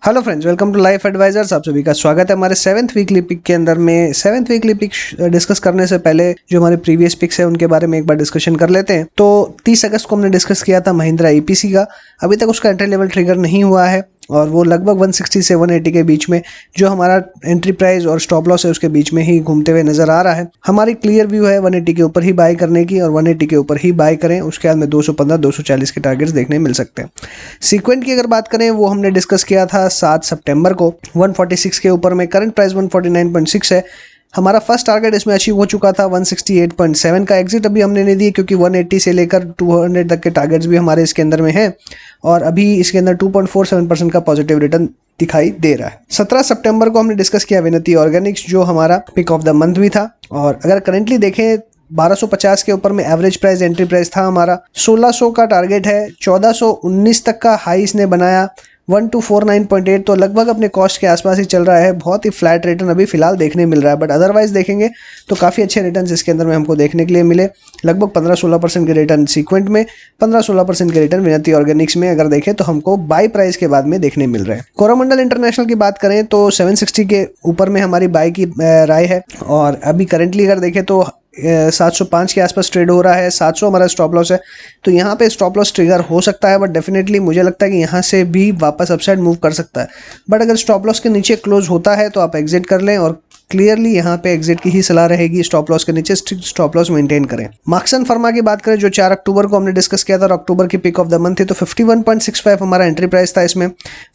Hello friends, welcome to life advisors. आप सभी का स्वागत है हमारे 7th वीकली पिक के अंदर में। 7th वीकली पिक डिस्कस करने से पहले जो हमारे प्रीवियस पिक्स है उनके बारे में एक बार डिस्कशन कर लेते हैं। तो 30 अगस्त को हमने डिस्कस किया था महिंद्रा ईपीसी का। अभी तक उसका एंट्री लेवल ट्रिगर नहीं हुआ है और वो लगभग 160 से 180 के बीच में जो हमारा एंट्री प्राइस और स्टॉप लॉस है उसके बीच में ही घूमते हुए नजर आ रहा है। हमारी क्लियर व्यू है 180 के ऊपर ही बाय करने की और 180 के ऊपर ही बाय करें। उसके बाद में 215-240 के टारगेट्स देखने मिल सकते हैं। सीक्वेंट की अगर बात करें वो हमने डिस्कस किया था 7 सितंबर को 146 के ऊपर में। करंट प्राइस 149.6 है। हमारा फर्स्ट टारगेट इसमें अचीव हो चुका था 168.7 का। एग्जिट अभी हमने नहीं दिए क्योंकि 180 से लेकर 200 तक के टारगेट्स भी हमारे इसके अंदर में हैं और अभी इसके अंदर 2.47% का पॉजिटिव रिटर्न दिखाई दे रहा है। 17 सितंबर को हमने डिस्कस किया विनती ऑर्गेनिक्स जो हमारा पिक ऑफ द मंथ भी था। और अगर करेंटली देखें 1250 के ऊपर में एवरेज प्राइस एंट्री प्राइस था हमारा। 1600 का टारगेट है। 1419 तक का हाई इसने बनाया 1249.8, तो लगभग अपने कॉस्ट के आसपास ही चल रहा है। बहुत ही फ्लैट रिटर्न अभी फिलहाल देखने मिल रहा है, बट अदरवाइज देखेंगे तो काफ़ी अच्छे रिटर्न इसके अंदर में हमको देखने के लिए मिले। लगभग 15-16% के रिटर्न सीक्वेंट में, 15-16% के रिटर्न विनती ऑर्गेनिक्स में अगर देखें तो हमको बाई प्राइस के बाद में देखने मिल रहे हैं। कोरोमंडल इंटरनेशनल की बात करें तो 760 के ऊपर में हमारी बाई की राय है और अभी करेंटली अगर देखें तो 705 के आसपास ट्रेड हो रहा है। 700 हमारा स्टॉप लॉस है, तो यहाँ पे स्टॉप लॉस ट्रिगर हो सकता है, बट डेफिनेटली मुझे लगता है कि यहाँ से भी वापस अपसाइड मूव कर सकता है। बट अगर स्टॉप लॉस के नीचे क्लोज होता है तो आप एग्जिट कर लें और क्लियरली यहाँ पे एग्जिट की ही सलाह रहेगी। स्टॉप लॉस के नीचे स्ट्रिक्ट स्टॉप लॉस मेंटेन करें। मार्क्सन फर्मा की बात करें जो 4 अक्टूबर को हमने डिस्कस किया था और अक्टूबर की पिक ऑफ द मंथ थी, तो 51.65 हमारा एंट्री प्राइस था इसमें।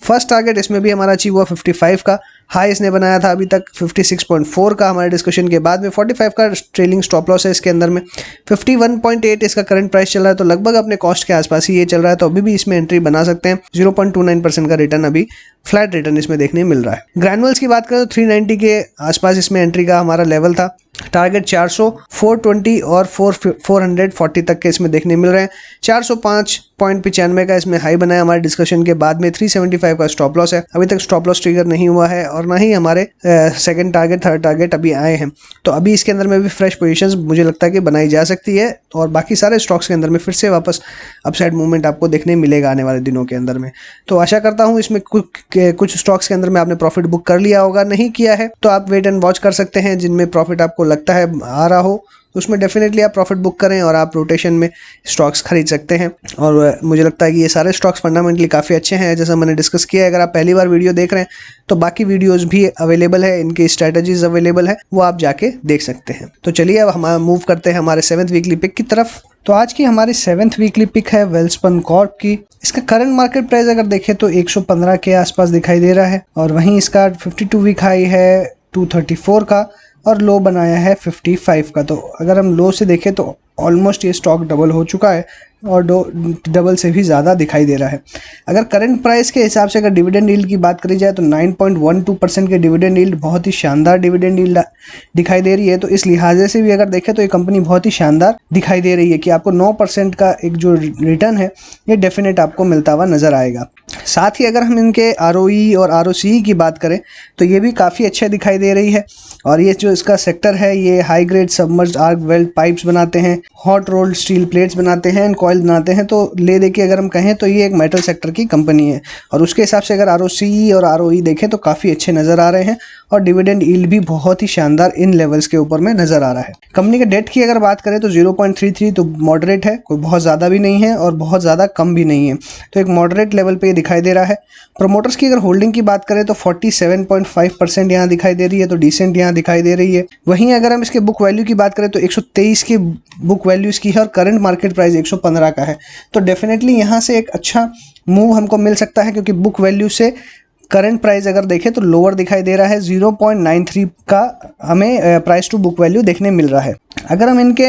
फर्स्ट टारगेट इसमें भी हमारा अचीव हुआ 55 का। हाई इसने बनाया था अभी तक 56.4 का हमारे डिस्कशन के बाद में। 45 का ट्रेलिंग स्टॉप लॉस है इसके अंदर में। 51.8 इसका करंट प्राइस चल रहा है, तो लगभग अपने कॉस्ट के आसपास ही ये चल रहा है, तो अभी भी इसमें एंट्री बना सकते हैं। 0.29% का रिटर्न अभी फ्लैट रिटर्न इसमें देखने मिल रहा है। ग्रैनुअल्स की बात करें तो 390 के आसपास इसमें एंट्री का हमारा लेवल था। टारगेट 400, 420 और 440 तक के इसमें देखने मिल रहे हैं। 405.95 का इसमें हाई बनाया हमारे डिस्कशन के बाद में। 375 का स्टॉप लॉस है। अभी तक स्टॉप लॉस ट्रिगर नहीं हुआ है और ना ही हमारे सेकंड टारगेट थर्ड टारगेट अभी आए हैं, तो अभी इसके अंदर में भी फ्रेश पोजीशंस मुझे लगता है कि बनाई जा सकती है और बाकी सारे स्टॉक्स के अंदर में फिर से वापस अपसाइड मूवमेंट आपको देखने मिलेगा आने वाले दिनों के अंदर में। तो आशा करता हूँ इसमें कुछ स्टॉक्स के अंदर में आपने प्रॉफिट बुक कर लिया होगा। नहीं किया है तो आप वेट एंड वॉच कर सकते हैं। जिनमें प्रॉफिट आपको लगता है आ रहा हो उसमें डेफिनेटली आप प्रॉफिट बुक करें और आप रोटेशन में स्टॉक्स खरीद सकते हैं। और मुझे लगता है कि ये सारे स्टॉक्स फंडामेंटली काफ़ी अच्छे हैं जैसा मैंने डिस्कस किया है। अगर आप पहली बार वीडियो देख रहे हैं तो बाकी वीडियोस भी अवेलेबल है, इनकी स्ट्रेटजीज अवेलेबल है, वो आप जाके देख सकते हैं। तो चलिए अब हम मूव करते हैं हमारे 7th वीकली पिक की तरफ। तो आज की हमारी 7th वीकली पिक है वेल्सपन कॉर्प की। इसका करंट मार्केट प्राइस अगर देखें तो 115 के आसपास दिखाई दे रहा है और वहीं इसका 52 वीक हाई है 234 का और लो बनाया है 55 का। तो अगर हम लो से देखें तो ऑलमोस्ट ये स्टॉक डबल हो चुका है और डबल से भी ज़्यादा दिखाई दे रहा है। अगर करंट प्राइस के हिसाब से अगर डिविडेंड यील्ड की बात करी जाए तो 9.12% के डिविडेंड यील्ड बहुत ही शानदार डिविडेंड यील्ड दिखाई दे रही है। तो इस लिहाजे से भी अगर देखें तो ये कंपनी बहुत ही शानदार दिखाई दे रही है कि आपको 9% का एक जो रिटर्न है ये डेफिनेट आपको मिलता हुआ नज़र आएगा। साथ ही अगर हम इनके ROE और ROCE की बात करें तो ये भी काफ़ी अच्छा दिखाई दे रही है। और ये जो इसका सेक्टर है ये high grade submerged arc weld pipes बनाते हैं, हॉट रोल्ड स्टील प्लेट्स बनाते हैं एंड कॉइल बनाते हैं। तो ले दे के अगर हम कहें तो ये एक मेटल सेक्टर की कंपनी है और उसके हिसाब से अगर ROCE और ROE देखें तो काफ़ी अच्छे नज़र आ रहे हैं और डिविडेंड यील्ड भी बहुत ही शानदार इन लेवल्स के ऊपर में नज़र आ रहा है। कंपनी के डेट की अगर बात करें तो 0.33, तो मॉडरेट है, कोई बहुत ज़्यादा भी नहीं है और बहुत ज़्यादा कम भी नहीं है, तो एक मॉडरेट लेवल पे ये दिखाई दे रहा है। प्रोमोटर्स की अगर होल्डिंग की बात करें तो 47.5% यहाँ दिखाई दे रही है, तो डिसेंट यहाँ दिखाई दे रही है। वहीं अगर हम इसके बुक वैल्यू की बात करें तो 123 की बुक वैल्यू इसकी है और करंट मार्केट प्राइस 115 का है, तो डेफिनेटली यहाँ से एक अच्छा मूव हमको मिल सकता है क्योंकि बुक वैल्यू से करंट प्राइस अगर देखें तो लोअर दिखाई दे रहा है। 0.93 का हमें प्राइस टू बुक वैल्यू देखने मिल रहा है। अगर हम इनके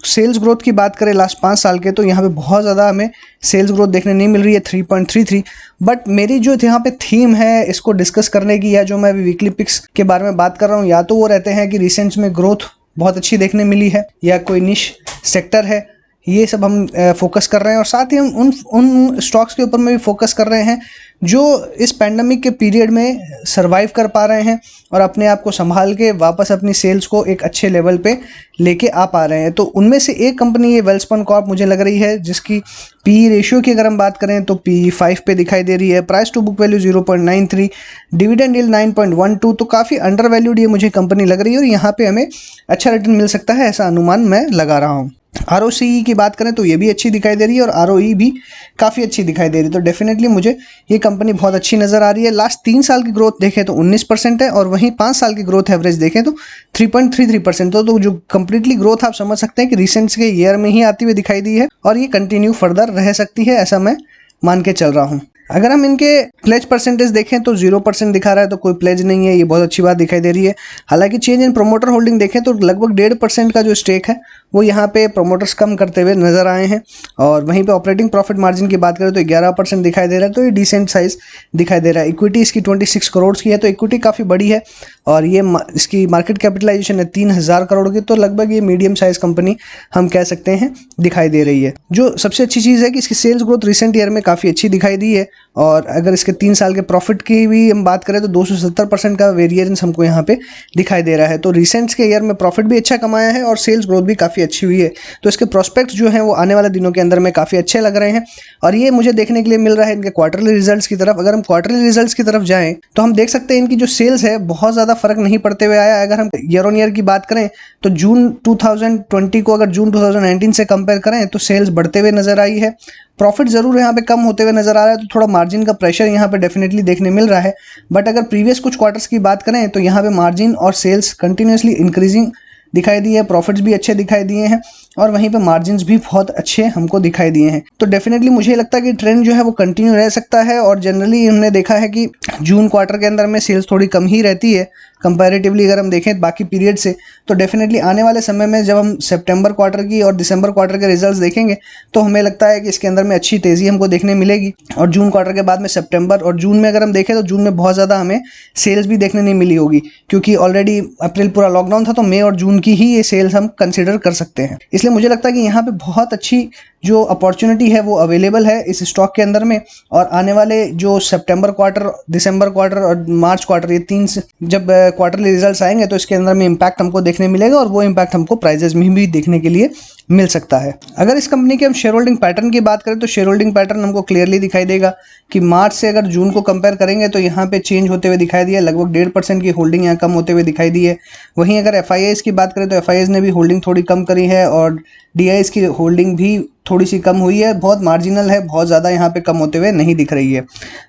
सेल्स ग्रोथ की बात करें लास्ट 5 साल के तो यहाँ पे बहुत ज़्यादा हमें सेल्स ग्रोथ देखने नहीं मिल रही है 3.33। बट मेरी जो यहाँ पे थीम है इसको डिस्कस करने की या जो मैं अभी वीकली पिक्स के बारे में बात कर रहा हूँ, या तो वो रहते हैं कि रिसेंट्स में ग्रोथ बहुत अच्छी देखने मिली है या कोई निश सेक्टर है ये सब हम फोकस कर रहे हैं, और साथ ही हम उन स्टॉक्स के ऊपर में भी फोकस कर रहे हैं जो इस पैंडमिक के पीरियड में सरवाइव कर पा रहे हैं और अपने आप को संभाल के वापस अपनी सेल्स को एक अच्छे लेवल पे लेके आ पा रहे हैं। तो उनमें से एक कंपनी ये वेलस्पन कॉर्प मुझे लग रही है, जिसकी पी रेशियो की अगर हम बात करें तो पी 5 पे दिखाई दे रही है, price to book value 0.93, dividend yield 9.12, तो काफ़ी अंडर वैल्यूड ये मुझे कंपनी लग रही है और यहाँ पे हमें अच्छा रिटर्न मिल सकता है, ऐसा अनुमान मैं लगा रहा हूँ। ROCE की बात करें तो ये भी अच्छी दिखाई दे रही है और ROE भी काफ़ी अच्छी दिखाई दे रही है। तो डेफिनेटली मुझे ये कंपनी बहुत अच्छी नज़र आ रही है। लास्ट 3 साल की ग्रोथ देखें तो 19% है और वहीं 5 साल की ग्रोथ एवरेज देखें तो 3.33%। तो जो कंप्लीटली ग्रोथ आप समझ सकते हैं कि रिसेंट्स के ईयर में ही आती हुई दिखाई दी है और ये कंटिन्यू फर्दर रह सकती है, ऐसा मैं मान के चल रहा हूँ। अगर हम इनके प्लेज परसेंटेज देखें तो 0% दिखा रहा है, तो कोई प्लेज नहीं है, ये बहुत अच्छी बात दिखाई दे रही है। हालांकि चेंज इन प्रोमोटर होल्डिंग देखें तो लगभग 1.5% का जो स्टेक है वो यहाँ पे प्रोमोटर्स कम करते हुए नजर आए हैं। और वहीं पे ऑपरेटिंग प्रॉफिट मार्जिन की बात करें तो 11% दिखाई दे रहा है, तो ये डिसेंट साइज दिखाई दे रहा है। इक्विटी इसकी 26 करोड़ की है, तो इक्विटी काफ़ी बड़ी है और ये इसकी मार्केट कैपिटलाइजेशन है 3000 करोड़ की, तो लगभग ये मीडियम साइज कंपनी हम कह सकते हैं दिखाई दे रही है। जो सबसे अच्छी चीज़ है कि इसकी सेल्स ग्रोथ रिसेंट ईयर में काफ़ी अच्छी दिखाई दी है और अगर इसके 3 साल के प्रॉफिट की भी हम बात करें तो 270% का वेरिएंस हमको यहाँ पे दिखाई दे रहा है। तो रिसेंट्स के ईयर में प्रॉफिट भी अच्छा कमाया है और सेल्स ग्रोथ भी काफ़ी अच्छी हुई है, तो इसके प्रोस्पेक्ट्स जो हैं वो आने वाले दिनों के अंदर में काफ़ी अच्छे लग रहे हैं। और ये मुझे देखने के लिए मिल रहा है इनके क्वार्टरली रिजल्ट्स की तरफ। अगर हम क्वार्टरली रिजल्ट्स की तरफ जाएं तो हम देख सकते हैं इनकी जो सेल्स है बहुत ज़्यादा फर्क नहीं पड़ते हुए आया। अगर हम ईयर ऑन ईयर की बात करें तो जून 2020 को अगर जून 2019 से कंपेयर करें तो सेल्स बढ़ते हुए नजर आई है। प्रॉफिट जरूर यहाँ पे कम होते हुए नजर आ रहा है, तो थोड़ा मार्जिन का प्रेशर यहाँ पे डेफिनेटली देखने मिल रहा है। बट अगर प्रीवियस कुछ क्वार्टर्स की बात करें तो यहाँ पे मार्जिन और सेल्स कंटिन्यूसली इंक्रीजिंग दिखाई दी है, प्रॉफिट्स भी अच्छे दिखाई दिए हैं और वहीं पे मार्जिन्स भी बहुत अच्छे हमको दिखाई दिए हैं। तो डेफिनेटली मुझे लगता है कि ट्रेंड जो है वो कंटिन्यू रह सकता है। और जनरली हमने देखा है कि जून क्वार्टर के अंदर में सेल्स थोड़ी कम ही रहती है कंपैरेटिवली अगर हम देखें बाकी पीरियड से। तो डेफिनेटली आने वाले समय में जब हम सितंबर क्वार्टर की और दिसंबर क्वार्टर के रिजल्ट्स देखेंगे तो हमें लगता है कि इसके अंदर में अच्छी तेज़ी हमको देखने मिलेगी। और जून क्वार्टर के बाद में सितंबर और जून में अगर हम देखें तो जून में बहुत ज़्यादा हमें सेल्स भी देखने नहीं मिली होगी, क्योंकि ऑलरेडी अप्रैल पूरा लॉकडाउन था, तो मई और जून की ही ये सेल्स हम कंसिडर कर सकते हैं। इसलिए मुझे लगता है कि यहाँ पे बहुत अच्छी जो अपॉर्चुनिटी है वो अवेलेबल है इस स्टॉक के अंदर में। और आने वाले जो सितंबर क्वार्टर, दिसंबर क्वार्टर और मार्च क्वार्टर, ये 3 जब क्वार्टरली रिजल्ट्स आएंगे तो इसके अंदर में इम्पैक्ट हमको देखने मिलेगा और वो इम्पैक्ट हमको प्राइजेस में भी देखने के लिए मिल सकता है। अगर इस कंपनी के हम शेयर होल्डिंग पैटर्न की बात करें तो शेयर होल्डिंग पैटर्न हमको क्लियरली दिखाई देगा कि मार्च से अगर जून को कंपेयर करेंगे तो यहाँ पे चेंज होते हुए दिखाई दिया, लगभग 1.5% की होल्डिंग यहाँ कम होते हुए दिखाई दी है। वहीं अगर FIIs की बात करें तो FIIs ने भी होल्डिंग थोड़ी कम करी है और DIs की होल्डिंग भी थोड़ी सी कम हुई है, बहुत मार्जिनल है, बहुत ज़्यादा यहाँ पे कम होते हुए नहीं दिख रही है।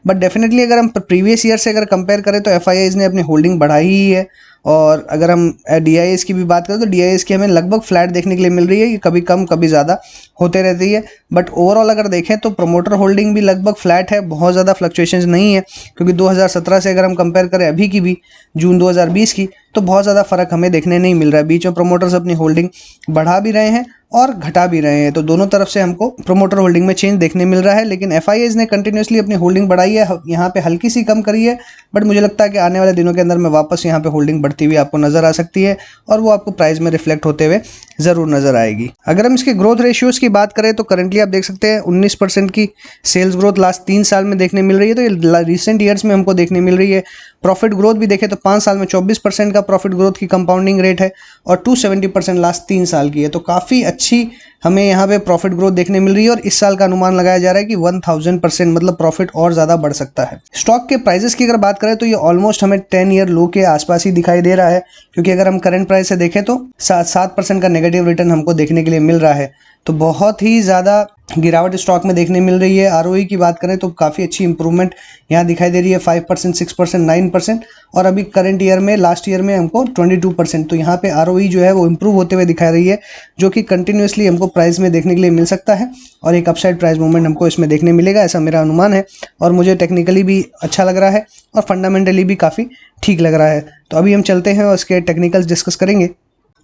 बट डेफिनेटली अगर हम प्रीवियस ईयर से अगर कंपेयर करें तो FIIs ने अपनी होल्डिंग बढ़ाई ही है। और अगर हम DIs की भी बात करें तो DIs की हमें लगभग फ्लैट देखने के लिए मिल रही है, कि कभी कम कभी ज़्यादा होते रहती है। बट ओवरऑल अगर देखें तो प्रमोटर होल्डिंग भी लगभग फ्लैट है, बहुत ज़्यादा फ्लक्चुएशंस नहीं है, क्योंकि 2017 से अगर हम कंपेयर करें अभी की भी जून 2020 की, तो बहुत ज़्यादा फ़र्क हमें देखने नहीं मिल रहा है। बीच में प्रोमोटर्स अपनी होल्डिंग बढ़ा भी रहे हैं और घटा भी रहे हैं, तो दोनों तरफ से हमको प्रोमोटर होल्डिंग में चेंज देखने मिल रहा है। लेकिन FIIs ने कंटिन्यूसली अपनी होल्डिंग बढ़ाई है, यहाँ पे हल्की सी कम करी है, बट मुझे लगता है कि आने वाले दिनों के अंदर में वापस यहाँ पे होल्डिंग बढ़ती हुई आपको नजर आ सकती है और वो आपको प्राइस में रिफ्लेक्ट होते हुए ज़रूर नजर आएगी। अगर हम इसके ग्रोथ रेशियोज़ की बात करें तो करंटली आप देख सकते हैं 19% की सेल्स ग्रोथ लास्ट 3 साल में देखने मिल रही है, तो ये रिसेंट ईयर्स में हमको देखने मिल रही है। प्रॉफिट ग्रोथ भी देखें तो 5 साल में 24% का प्रॉफिट ग्रोथ की कंपाउंडिंग रेट है और 270% लास्ट 3 साल की है, तो काफ़ी अच्छी हमें यहाँ पे प्रॉफिट ग्रोथ देखने मिल रही है। और इस साल का अनुमान लगाया जा रहा है कि 1000% मतलब प्रॉफिट और ज़्यादा बढ़ सकता है। स्टॉक के प्राइसेस की अगर बात करें तो ये ऑलमोस्ट हमें 10 ईयर लो के आसपास ही दिखाई दे रहा है, क्योंकि अगर हम करंट प्राइस से देखें तो 7% का नेगेटिव रिटर्न हमको देखने के लिए मिल रहा है, तो बहुत ही ज़्यादा गिरावट स्टॉक में देखने मिल रही है। ROE की बात करें तो काफ़ी अच्छी इंप्रूवमेंट यहाँ दिखाई दे रही है, 5%, 6%, 9% और अभी करंट ईयर में, लास्ट ईयर में हमको 22%। तो यहाँ पे ROE जो है वो इम्प्रूव होते हुए दिखा रही है, जो कि कंटिन्यूसली हमको प्राइस में देखने के लिए मिल सकता है और एक अपसाइड प्राइस मूवमेंट हमको इसमें देखने मिलेगा, ऐसा मेरा अनुमान है। और मुझे टेक्निकली भी अच्छा लग रहा है और फंडामेंटली भी काफ़ी ठीक लग रहा है। तो अभी हम चलते हैं और इसके टेक्निकल्स डिस्कस करेंगे।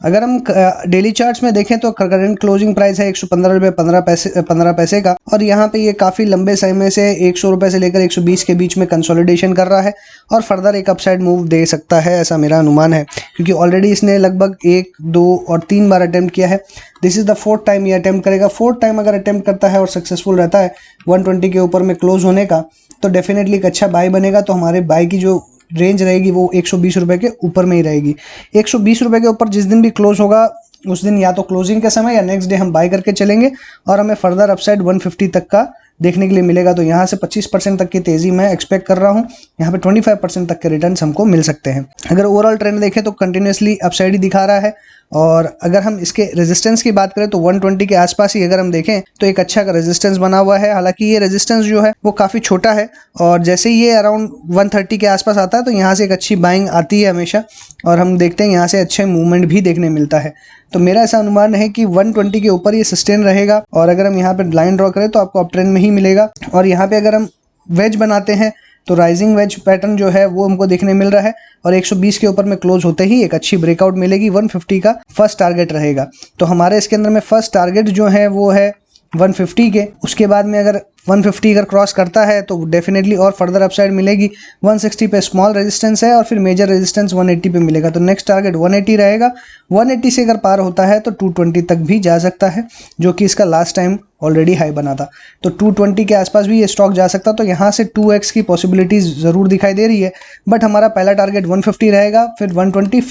अगर हम डेली चार्ट्स में देखें तो करंट क्लोजिंग प्राइस है 115 रुपये 15 पैसे का, और यहाँ पे ये काफ़ी लंबे समय से 100 रुपये से लेकर 120 के बीच में कंसोलिडेशन कर रहा है और फर्दर एक अपसाइड मूव दे सकता है, ऐसा मेरा अनुमान है, क्योंकि ऑलरेडी इसने लगभग 1, 2 और 3 बार अटैम्प्ट किया है। This is the 4th time ये अटैम्प्ट करेगा। 4th टाइम अगर अटैम्प्ट करता है और सक्सेसफुल रहता है 120 के ऊपर में क्लोज होने का, तो डेफिनेटली एक अच्छा बाय बनेगा। तो हमारे बाय की जो रेंज रहेगी वो 120 रुपये के ऊपर में ही रहेगी। 120 रुपये के ऊपर जिस दिन भी क्लोज होगा उस दिन या तो क्लोजिंग के समय या नेक्स्ट डे हम बाय करके चलेंगे और हमें फर्दर अपसाइड 150 तक का देखने के लिए मिलेगा। तो यहाँ से 25% तक की तेज़ी मैं एक्सपेक्ट कर रहा हूँ। यहाँ पे 25% तक के रिटर्न्स हमको मिल सकते हैं। अगर ओवरऑल ट्रेंड देखें तो कंटिन्यूसली अपसाइड ही दिखा रहा है, और अगर हम इसके रेजिस्टेंस की बात करें तो 120 के आसपास ही अगर हम देखें तो एक अच्छा रेजिस्टेंस बना हुआ है। हालांकि ये रेजिस्टेंस जो है वो काफ़ी छोटा है, और जैसे ही ये अराउंड 130 के आसपास आता है तो यहाँ से एक अच्छी बाइंग आती है हमेशा, और हम देखते हैं यहाँ से अच्छे मूवमेंट भी देखने मिलता है। तो मेरा ऐसा अनुमान है कि 120 के ऊपर ये सस्टेन रहेगा, और अगर हम यहाँ पे लाइन ड्रॉ करें तो आपको अप ट्रेंड में ही मिलेगा। और यहाँ पे अगर हम वेज बनाते हैं तो राइजिंग वेज पैटर्न जो है वो हमको देखने मिल रहा है, और 120 के ऊपर में क्लोज होते ही एक अच्छी ब्रेकआउट मिलेगी। 150 का फर्स्ट टारगेट रहेगा। तो हमारे इसके अंदर में फर्स्ट टारगेट जो है वो है 150 के। उसके बाद में अगर 150 अगर क्रॉस करता है तो डेफिनेटली और फर्दर अपसाइड मिलेगी। 160 पे स्मॉल रेजिस्टेंस है और फिर मेजर रेजिस्टेंस 180 पे मिलेगा। तो नेक्स्ट टारगेट 180 रहेगा। 180 से अगर पार होता है तो 220 तक भी जा सकता है, जो कि इसका लास्ट टाइम ऑलरेडी हाई बना था। तो 220 के आसपास भी ये स्टॉक जा सकता। तो यहाँ से 2x की पॉसिबिलिटीज़ ज़रूर दिखाई दे रही है, बट हमारा पहला टारगेट 150 रहेगा, फिर 120,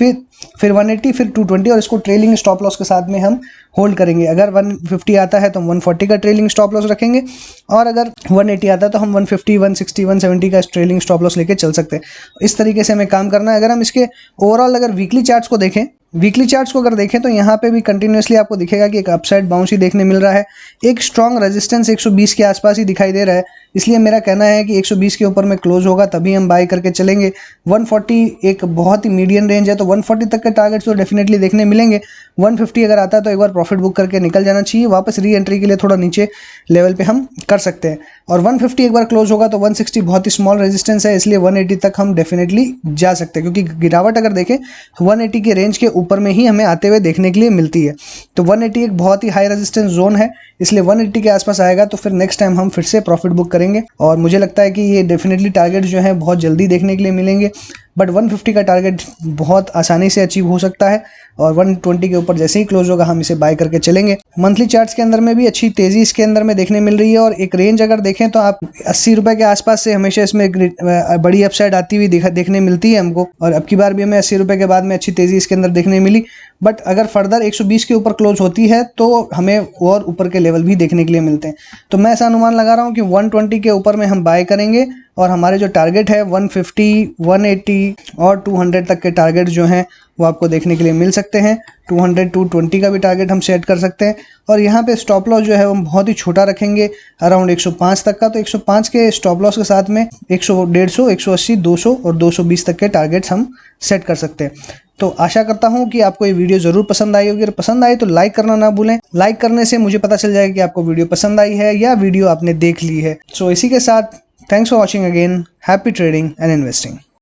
फिर 180, फिर 220, और इसको ट्रेलिंग स्टॉप लॉस के साथ में हम होल्ड करेंगे। अगर 150 आता है तो हम 140 का ट्रेलिंग स्टॉप लॉस रखेंगे, और अगर 180 आता है तो हम 150, 160, 170 का ट्रेलिंग स्टॉप लॉस लेके चल सकते हैं। इस तरीके से हमें काम करना है। अगर हम इसके ओवरऑल अगर वीकली चार्ट्स को देखें, अगर देखें तो यहाँ पे भी कंटिन्यूसली आपको दिखेगा कि एक अपसाइड बाउंस ही देखने मिल रहा है। एक स्ट्रॉन्ग रेजिस्टेंस 120 के आसपास ही दिखाई दे रहा है, इसलिए मेरा कहना है कि 120 के ऊपर में क्लोज होगा तभी हम बाय करके चलेंगे। 140 एक बहुत ही मीडियम रेंज है, तो 140 तक के टारगेट्स तो डेफिनेटली देखने मिलेंगे। 150 अगर आता है तो एक बार प्रॉफिट बुक करके निकल जाना चाहिए। वापस री एंट्री के लिए थोड़ा नीचे लेवल पे हम कर सकते हैं। और 150 एक बार क्लोज होगा तो 160 बहुत ही स्मॉल रेजिस्टेंस है, इसलिए 180 तक हम डेफिनेटली जा सकते हैं, क्योंकि गिरावट अगर देखें 180 के रेंज के ऊपर में ही हमें आते हुए देखने के लिए मिलती है। तो 180 एक बहुत ही हाई रेजिस्टेंस जोन है, इसलिए 180 के आसपास आएगा तो फिर नेक्स्ट टाइम हम फिर से प्रॉफिट बुक करेंगे। और मुझे लगता है कि ये डेफिनेटली टारगेट जो है बहुत जल्दी देखने के लिए मिलेंगे, बट 150 का टारगेट बहुत आसानी से अचीव हो सकता है, और 120 के ऊपर जैसे ही क्लोज होगा हम इसे बाय करके चलेंगे। मंथली चार्ट्स के अंदर में भी अच्छी तेज़ी इसके अंदर में देखने मिल रही है, और एक रेंज अगर देखें तो आप 80 रुपये के आसपास से हमेशा इसमें बड़ी अपसाइड आती हुई देखने मिलती है हमको, और अब की बार भी हमें 80 रुपये के बाद में अच्छी तेज़ी इसके अंदर देखने मिली। बट अगर फर्दर 120 के ऊपर क्लोज होती है तो हमें और ऊपर के लेवल भी देखने के लिए मिलते हैं। तो मैं ऐसा अनुमान लगा रहा हूँ कि 120 के ऊपर में हम बाय करेंगे, और हमारे जो टारगेट है 150, 180 और 200 तक के टारगेट जो हैं वो आपको देखने के लिए मिल सकते हैं। 200, 220 का भी टारगेट हम सेट कर सकते हैं, और यहाँ पे स्टॉप लॉस जो है वो हम बहुत ही छोटा रखेंगे, अराउंड 105 तक का। तो 105 के स्टॉप लॉस के साथ में 100, 150, 180, 200 और 220 तक के टारगेट्स हम सेट कर सकते हैं। तो आशा करता हूँ कि आपको ये वीडियो ज़रूर पसंद आई होगी। अगर पसंद आई तो लाइक करना ना भूलें। लाइक करने से मुझे पता चल जाएगा कि आपको वीडियो पसंद आई है या वीडियो आपने देख ली है। सो इसी के साथ thanks for watching again. Happy trading and investing.